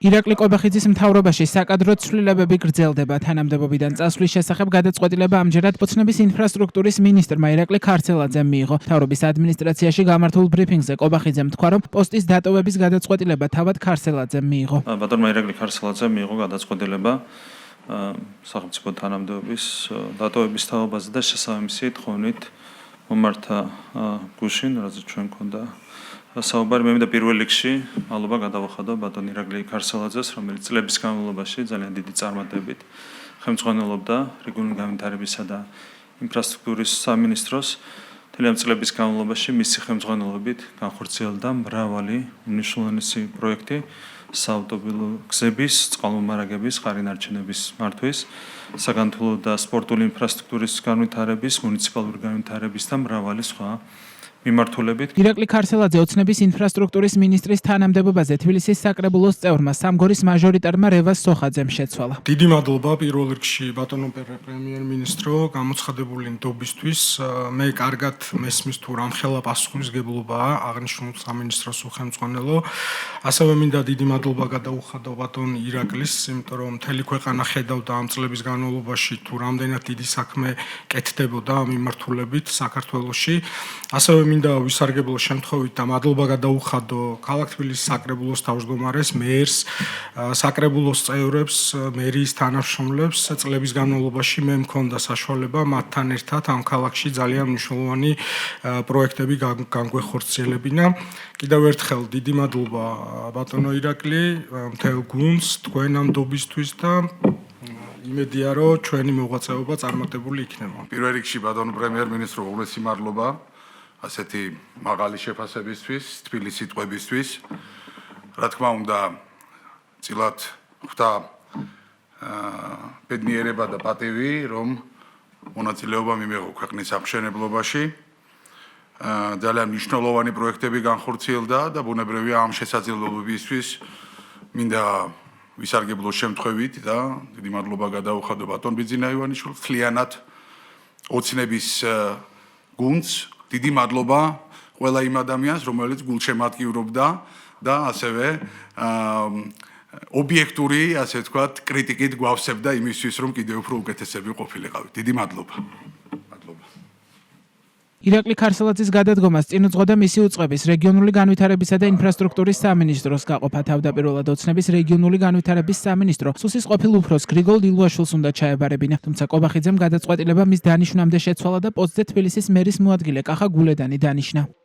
ირაკლი კობახიძის მთავრობაში საკადრო ცვლილებები გრძელდება. თანამდებობიდან წასვლის შესახებ გადაწყვეტილება ამჯერად ოცნების ინფრასტრუქტურის მინისტრმა ირაკლი ქარცელაძემ მიიღო. მთავრობის ადმინისტრაციაში გამართულ ბრიფინგზე კობახიძემ თქვა, რომ პოსტის დატოვების გადაწყვეტილება თავად ქარცელაძემ მიიღო. ბატონმა ირაკლი ქარცელაძემ მიიღო გადაწყვეტილება სახელმწიფო თანამდებობის დატოვების თაობაზე და შესაბამისი თხოვნით მომართა გუშინ, რაზეც ჩვენ გქონდა საუბარი. მე მინდა პირველ რიგში მადლობა გადავახადო ბატონ ირაკლი ქარცელაძეს, რომელიც წლების განმავლობაში ძალიან დიდი წარმატებით ხელმძღვანელობდა რეგიონული განვითარებისა და ინფრასტრუქტურის სამინისტროს. მთელი ამ წლების განმავლობაში მისი ხელმძღვანელობით განხორციელდა მრავალი უმნიშვნელოვანესი პროექტი საავტომობილო გზების, წყალმომარაგების, ხარინარჩენების მართვის, საგანთულო და სპორტული ინფრასტრუქტურის განვითარების, მუნიციპალური განვითარების და მრავალი სხვა მიმართულებით. ირაკლი ქარცელაძე ოცნების ინფრასტრუქტურის მინისტრის თანამდებობაზე თბილისის საკრებულოს წევრმა სამგორის მაჟორიტარმა რევას სოხაძემ შეცვალა. დიდი მადლობა პირველ რიგში ბატონო პრემიერ-მინისტრო გამოცხადებული ნდობისთვის. მე კარგად მესმის თუ რამხელა პასუხისმგებლობაა აღნიშნულ სამინისტროს უხელმძღვანელო. ასევე მინდა დიდი მადლობა გადაუხადო ბატონ ირაკლის, იმიტომ რომ მთელი ქვეყანა ხედავდა ამ წლების განმავლობაში თუ რამდენად დიდი საქმე კეთდებოდა ამ მიმართულებით საქართველოში. ასევე მინდა ვისარგებლო შემთხვევით და მადლობა გადაუხადო ქალაქ თბილისის საკრებულოს თავმჯდომარეს, მერს, საკრებულოს წევრებს, მერიის თანამშრომლებს. წლების განმავლობაში მე მქონდა საშუალება მათთან ერთად ამ ქალაქში ძალიან მნიშვნელოვანი პროექტები განგვეხორციელებინა. კიდევ ერთხელ დიდი მადლობა ბატონო ირაკლი, მთელ გუნდს თქვენ ამ ნდობისთვის და იმედია რომ ჩვენი მოღვაწეობა წარმატებული იქნება. პირველ რიგში ბატონო პრემიერ-მინისტრო უღრესი მადლობა ასეთი მაღალი შეფასებისთვის, თბილის სიტყვებისთვის. რა თქმა უნდა, წილად ხვდა ბედნიერება და პატივი, რომ მონაწილეობა მიმეღო ქვეყნის აღმშენებლობაში. ძალიან მნიშვნელოვანი პროექტები განხორციელდა და ბუნებრივია ამ შესაძლებლობებისთვის მინდა ვისარგებლო შემთხვევით და დიდი მადლობა გადაუხადო ბატონ ბიძინა ივანიშვილს, მთლიანად ოცნების გუნდს. დიდი მადლობა ყველა იმ ადამიანს, რომელიც გულშემატკივრობდა და ასევე ობიექტური, ასე ვთქვათ, კრიტიკით გვავსებდა იმისთვის, რომ კიდევ უფრო უკეთესები ყოფილიყავით. დიდი მადლობა. ირაკლი ქარცელაძის გადადგომას წინ უძღოდა მისი უწყების რეგიონული განვითარებისა და ინფრასტრუქტურის სამინისტროს გაყოფა. თავდაპირველად ოცნების რეგიონული განვითარების სამინისტრო სუსის ყოფილ უფროს გრიგოლ დილუაშვილს უნდა ჩაებარებინა, თუმცა კობახიძემ გადაწყვეტილება მის დანიშვნამდე შეცვალა და პოსტზე თბილისის მერის მოადგილე კახა გულედანი დანიშნა.